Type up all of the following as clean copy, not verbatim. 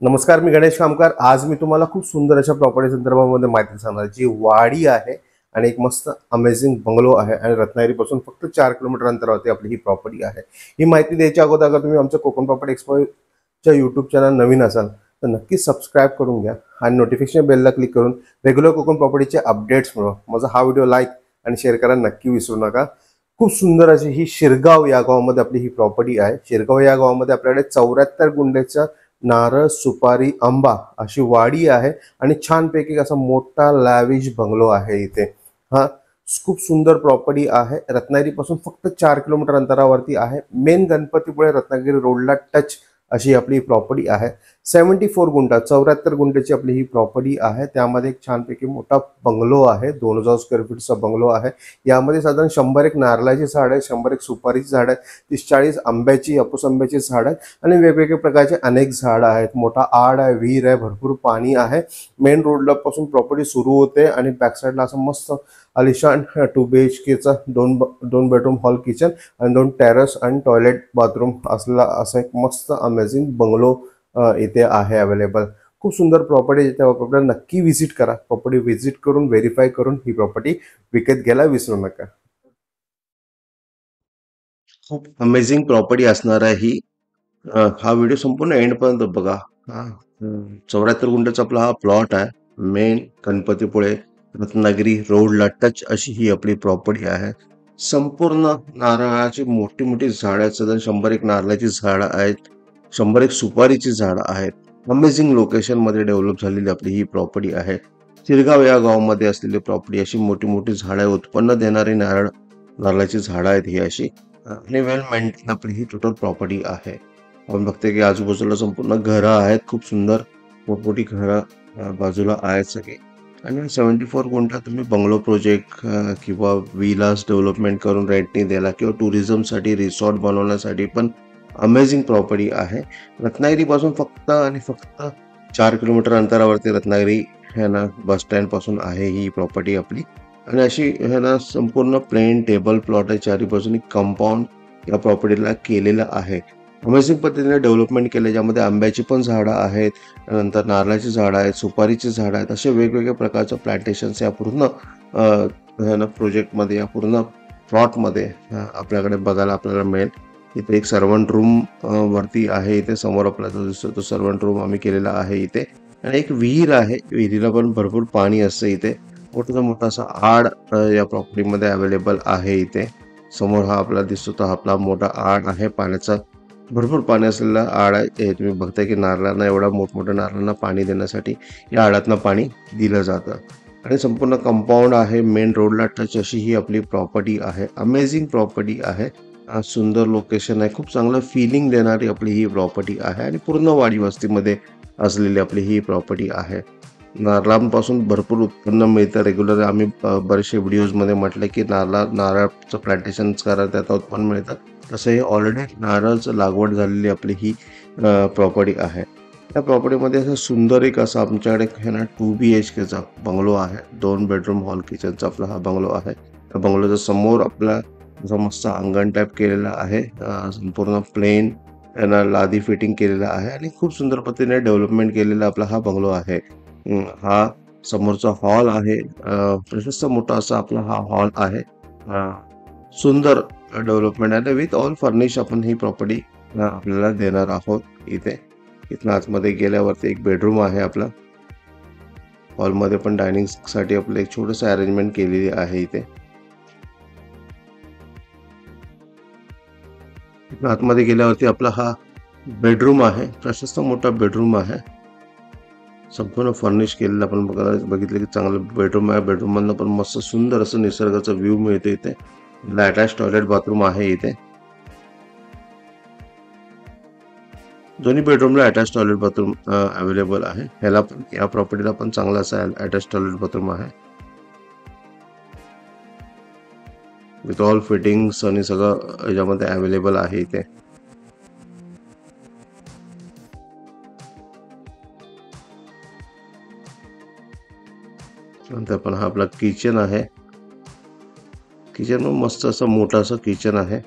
नमस्कार, मी गणेश कामकार। आज मी तुम्हाला खूप सुंदर अशा प्रॉपर्टी संदर्भामध्ये माहिती सांगणार। जी वाडी आहे आणि एक मस्त अमेझिंग बंगलो आहे आणि रत्नागिरीपासून फक्त 4 किलोमीटर अंतरावरती आपली ही प्रॉपर्टी आहे। ही माहिती द्यायच्या अगोदर अगर तुम्ही आमच्या कोकण प्रॉपर्टी एक्सपर्टच्या यूट्यूब चॅनल नवीन असाल तर नक्की सबस्क्राइब करून घ्या आणि नोटिफिकेशन बेलला क्लिक करून रेग्युलर कोकण प्रॉपर्टीचे अपडेट्स मिळवा। माझा हा व्हिडिओ लाईक आणि शेअर करायला नक्की विसरू नका। खूप सुंदर अशी ही शिरगाव या गावामध्ये आपली ही प्रॉपर्टी आहे। शिरगाव या गावामध्ये आपल्याकडे 74 गुंठेचा नारळ, सुपारी, आंबा अशी वाडी आहे आणि छानपैकी असा मोठा लॅविश बंगलो आहे इथे। हा खूप सुंदर प्रॉपर्टी आहे। रत्नागिरीपासून फक्त 4 किलोमीटर अंतरावरती आहे। मेन गणपतीपुळे रत्नागिरी रोडला टच अशी आपली प्रॉपर्टी आहे। 74 गुंठा 74 गुंठेची आपली ही प्रॉपर्टी आहे। त्यामध्ये एक छानपैकी मोठा बंगलो आहे। 2000 स्क्वेअर फीटचा बंगलो आहे। यामध्ये साधारण 100 नारळाची झाड आहे, 100 सुपारीची झाड आहे, 30-40 आंब्याची, हापूस आंब्याची झाड आहेत आणि वेगवेगळ्या प्रकारचे अनेक झाड आहेत। मोठा आड आहे, विहीर आहे, भरपूर पाणी आहे। मेन रोडला पासून प्रॉपर्टी सुरू होते आणि बॅक साइडला असं मस्त आलिशान 2 BHKचा 2 बेडरूम हॉल, किचन आणि 2 टेरेस आणि टॉयलेट बाथरूम असला असा एक मस्त अमेझिंग बंगलो इथे आहे अवेलेबल। खूप सुंदर प्रॉपर्टी आहे। त्या प्रॉपर्टीला नक्की व्हिजिट करा। प्रॉपर्टी व्हिजिट करून व्हेरीफाय करून ही प्रॉपर्टी विकत घ्यायला विसरू नका। खूप अमेझिंग प्रॉपर्टी असणार आहे ही। हा व्हिडिओ संपूर्ण एंड पर्यंत बघा। 74 गुंठ्याचा आपला हा प्लॉट आहे। मेन गणपतीपुळे रत्नागिरी रोडला टच अशी ही आपली प्रॉपर्टी आहे। संपूर्ण नारळाची मोठी मोठी झाडं आहेत। साधारण 100 नारळाची झाडं आहेत, 100 सुपारीची झाडं आहेत। अमेझिंग लोकेशन मध्ये डेव्हलप झालेली आपली ही प्रॉपर्टी आहे। शिरगाव या गावामध्ये असलेली प्रॉपर्टी अशी मोठी मोठी झाडं उत्पन्न देणारी नारळाची झाडं आहेत ही अशी आणि वेल मेंटेन आपली ही टोटल प्रॉपर्टी आहे। आपण बघते की आजूबाजूला संपूर्ण घरं आहेत। खूप सुंदर मोठमोठी घरं बाजूला आहेत सगळी आणि 74 गुंठा तुम्ही बंगलो प्रोजेक्ट किंवा विलास डेव्हलपमेंट करून रेंटनी द्यायला किंवा टुरिझमसाठी रिसॉर्ट बनवण्यासाठी पण अमेझिंग प्रॉपर्टी आहे। रत्नागिरीपासून फक्त आणि फक्त 4 किलोमीटर अंतरावरती रत्नागिरी है ना बस स्टँड पासून आहे ही प्रॉपर्टी आपली आणि अशी है ना संपूर्ण प्लेन टेबल प्लॉट आहे। चारी बाजूनी कंपाऊंड या प्रॉपर्टीला केलेलं आहे। अमेझिंग पद्धतीने डेव्हलपमेंट केले, ज्यामध्ये आंब्याची पण झाडं आहेत, नंतर नारळाची झाडं आहेत, सुपारीची झाडं आहेत, असे वेगवेगळ्या प्रकारच्या प्लांटेशन्स या पूर्ण प्रोजेक्टमध्ये या पूर्ण प्लॉटमध्ये आपल्याकडे बघायला आपल्याला मिळेल। इथे एक सर्वंट रूम वरती आहे। इथे समोर आपल्याला दिसतो तो सर्वंट रूम आम्ही केलेला आहे इथे आणि एक विहीर आहे। विहिरीला पण भरपूर पाणी असतं इथे। मोठा असा आड या प्रॉपर्टीमध्ये अवेलेबल आहे। इथे समोर हा आपल्याला दिसतो तो आपला मोठा आड आहे, पाण्याचा भरपूर पाणी असलेला आड आहे। हे तुम्ही बघताय की नारळांना एवढा मोठमोठ्या नारळांना पाणी देण्यासाठी या आडातनं पाणी दिलं जातं आणि संपूर्ण कंपाऊंड आहे। मेन रोडला टच अशी ही आपली प्रॉपर्टी आहे। अमेझिंग प्रॉपर्टी आहे। सुंदर लोकेशन आहे। खूप चांगलं फिलिंग देणारी आपली ही प्रॉपर्टी आहे आणि पूर्ण वाडी वस्तीमध्ये असलेली आपली ही प्रॉपर्टी आहे। नारळांपासून भरपूर उत्पन्न मिळतं। रेग्युलर आम्ही बरेचसे व्हिडिओजमध्ये म्हटलं की नारळाचं प्लांटेशन करा, त्यात उत्पन्न मिळतं। तसं हे ऑलरेडी नारळाचं लागवड झालेली आपली ही प्रॉपर्टी आहे। त्या प्रॉपर्टीमध्ये असं सुंदर एक असं आमच्याकडे है ना 2 BHKचा बंगलो आहे। 2 बेडरूम हॉल किचनचा आपला हा बंगलो आहे। त्या बंगलोच्या समोर आपला असं मस्त अंगण टाईप केलेला आहे। संपूर्ण प्लेन यांना लादी फिटिंग केलेला आहे आणि खूप सुंदर पद्धतीने डेव्हलपमेंट केलेला आपला हा बंगलो आहे। हा समोरचा हॉल आहे। प्रशस्त मोठा असा आपला हा हॉल आहे। सुंदर डेव्हलपमेंट आहे विथ ऑल फर्निश आपण ही प्रॉपर्टी आपल्याला देणार आहोत। इथं आतमध्ये गेल्यावरती एक बेडरूम आहे आपला। हॉलमध्ये पण डायनिंग साठी आपलं एक छोटंसं अरेंजमेंट केलेली आहे। इथे आतमध्ये गेल्यावरती आपला हा बेडरूम आहे। प्रशस्त मोठा बेडरूम आहे, संपूर्ण फर्निश केलेलं आपण बघितलं की चांगलं बेडरूम आहे। बेडरूम मधनं पण मस्त सुंदर असं निसर्गाचा व्ह्यू मिळतो। इथे अटॅच टॉयलेट बाथरूम आहे। इथे दोन्ही बेडरूमला अटॅच टॉयलेट बाथरूम अवेलेबल आहे. ह्याला पण या प्रॉपर्टीला पण चांगला असा अटॅच टॉयलेट बाथरूम आहे विथ ऑल फिटिंग्स आणि सगळं याच्यामध्ये अवेलेबल आहे इथे. नंतर पण हा आपला किचन आहे. किचन पण मस्त असं मोठं असं किचन आहे.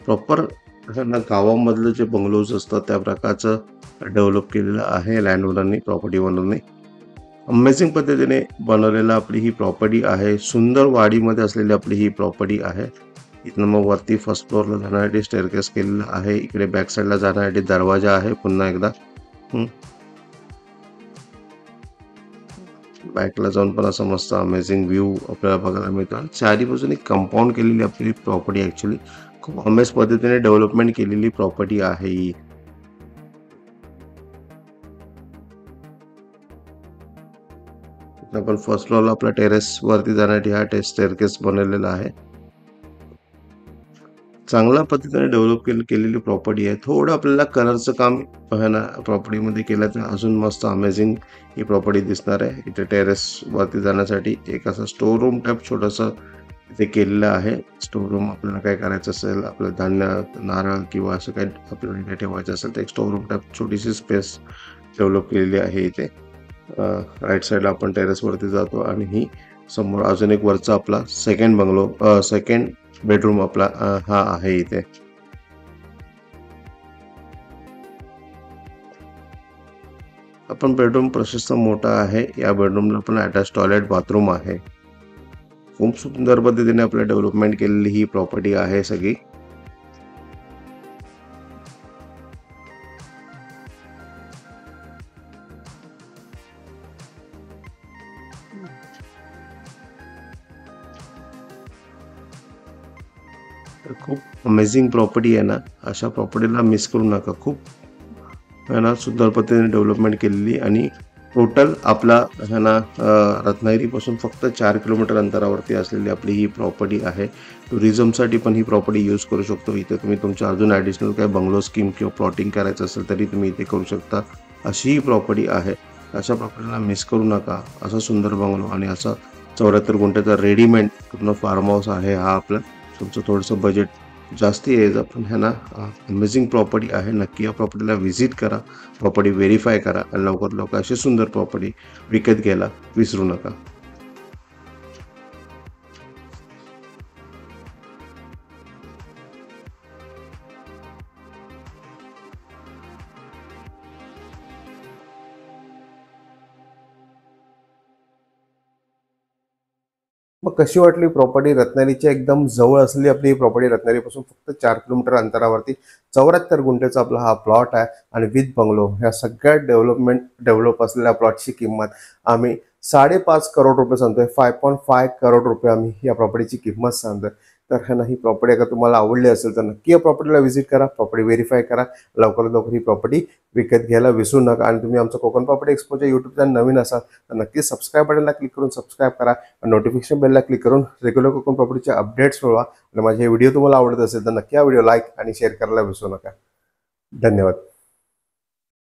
प्रॉपर ना गावामधलं जे बंगलोज असतात त्या प्रकारचं डेव्हलप केलेलं आहे लँड ओनरनी, प्रॉपर्टी ओनरनी. अमेझिंग पद्धतीने बनवलेला आपली ही प्रॉपर्टी आहे. सुंदर वाडीमध्ये असलेली आपली ही प्रॉपर्टी आहे. इथनं मग वरती फर्स्ट फ्लोअरला जाण्यासाठी स्टेअरकेस केलेला आहे. इकडे बॅक साईडला जाण्यासाठी दरवाजा आहे पुन्हा एकदा. बॅकला जाऊन पण असं मस्त अमेझिंग व्ह्यू आपल्याला बघायला मिळतो. आणि चारी बाजूने कंपाऊंड केलेली आपली प्रॉपर्टी ॲक्च्युली खूप अमेझ पद्धतीने डेव्हलपमेंट केलेली प्रॉपर्टी आहे ही. आपण फर्स्ट फ्लोअरला आपल्या टेरेस वरती जाण्यासाठी हा स्टेअरकेस बनवलेला आहे. चांगल्या पद्धतीने डेव्हलप केलेली प्रॉपर्टी आहे. थोडं आपल्याला कलरचं काम आहे ना प्रॉपर्टीमध्ये केलं तर अजून मस्त अमेझिंग ही प्रॉपर्टी दिसणार आहे. इथे टेरेस वरती जाण्यासाठी एक असं स्टोर रूम टाईप छोटंसं इथे केलेलं आहे. स्टोर रूम आपल्याला काय करायचं असेल, आपलं धान्य, नारळ किंवा असं काही आपल्याला इथे ठेवायचं असेल तर एक स्टोर रूम टाईप छोटीशी स्पेस डेव्हलप केलेली आहे इथे. राईट साईडला आपण टेरेसवरती जातो आणि ही समोर अजून एक वरचा आपला सेकंड बंगलो, सेकंड बेडरूम आपला हा आहे इथे. आपण बेडरूम प्रशस्त मोठा आहे. या बेडरूमला पण अटॅच टॉयलेट बाथरूम आहे. खूप सुंदर पद्धतीने आपल्या डेव्हलपमेंट केलेली ही प्रॉपर्टी आहे सगळी. तर खूप अमेझिंग प्रॉपर्टी आहे ना. अशा प्रॉपर्टीला मिस करू नका. खूप है ना सुंदर पद्धतीने डेव्हलपमेंट केलेली आणि टोटल आपला है ना रत्नागिरीपासून फक्त 4 किलोमीटर अंतरावरती असलेली आपली ही प्रॉपर्टी आहे. टुरिझमसाठी पण ही प्रॉपर्टी यूज करू शकतो. इथे तुम्ही तुमच्या अजून ॲडिशनल काय बंगलो स्कीम किंवा प्लॉटिंग करायचं असेल तरी तुम्ही इथे करू शकता. अशी ही प्रॉपर्टी आहे. अशा प्रॉपर्टीला मिस करू नका. असा सुंदर बंगलो आणि असा 74 गुंठ्याचा रेडीमेड पूर्ण फार्म हाऊस आहे हा आपला. तुमचं थोडंसं बजेट जास्ती आहे पण है ना अमेझिंग प्रॉपर्टी आहे. नक्की या प्रॉपर्टीला व्हिजिट करा, प्रॉपर्टी व्हेरीफाय करा आणि लवकरात लवकर अशी सुंदर प्रॉपर्टी विकत घ्यायला विसरू नका. मग कशी वाटली प्रॉपर्टी? रत्नागिरीच्या एकदम जवळ असलेली आपली ही प्रॉपर्टी, रत्नागिरीपासून फक्त 4 किलोमीटर अंतरावरती 74 गुंठ्याचा आपला हा प्लॉट आहे आणि विथ बंगलो. ह्या सगळ्या डेव्हलप असलेल्या प्लॉटची किंमत आम्ही 5.5 करोड रुपये सांगतोय. 5.5 करोड रुपये आम्ही या प्रॉपर्टीची किंमत सांगतोय. तर ह्या ही प्रॉपर्टी अगर तुम्हाला आवडली असेल तर नक्की या प्रॉपर्टीला व्हिजिट करा, प्रॉपर्टी व्हेरीफाय करा. लवकरात लवकर ही प्रॉपर्टी विकत घ्यायला विसरू नका. आणि तुम्ही आमचं कोकण प्रॉपर्टी एक्सपोच्या यूट्यूब चॅनल नवीन असाल तर नक्की सबस्क्राईब बटनला क्लिक करून सबस्क्राईब करा. नोटिफिकेशन बेलला क्लिक करून रेग्युलर कोकण प्रॉपर्टीचे अपडेट्स मिळवा. आणि माझे हे व्हिडिओ तुम्हाला आवडत असेल तर नक्की हा व्हिडिओ लाईक आणि शेअर करायला विसरू नका. धन्यवाद.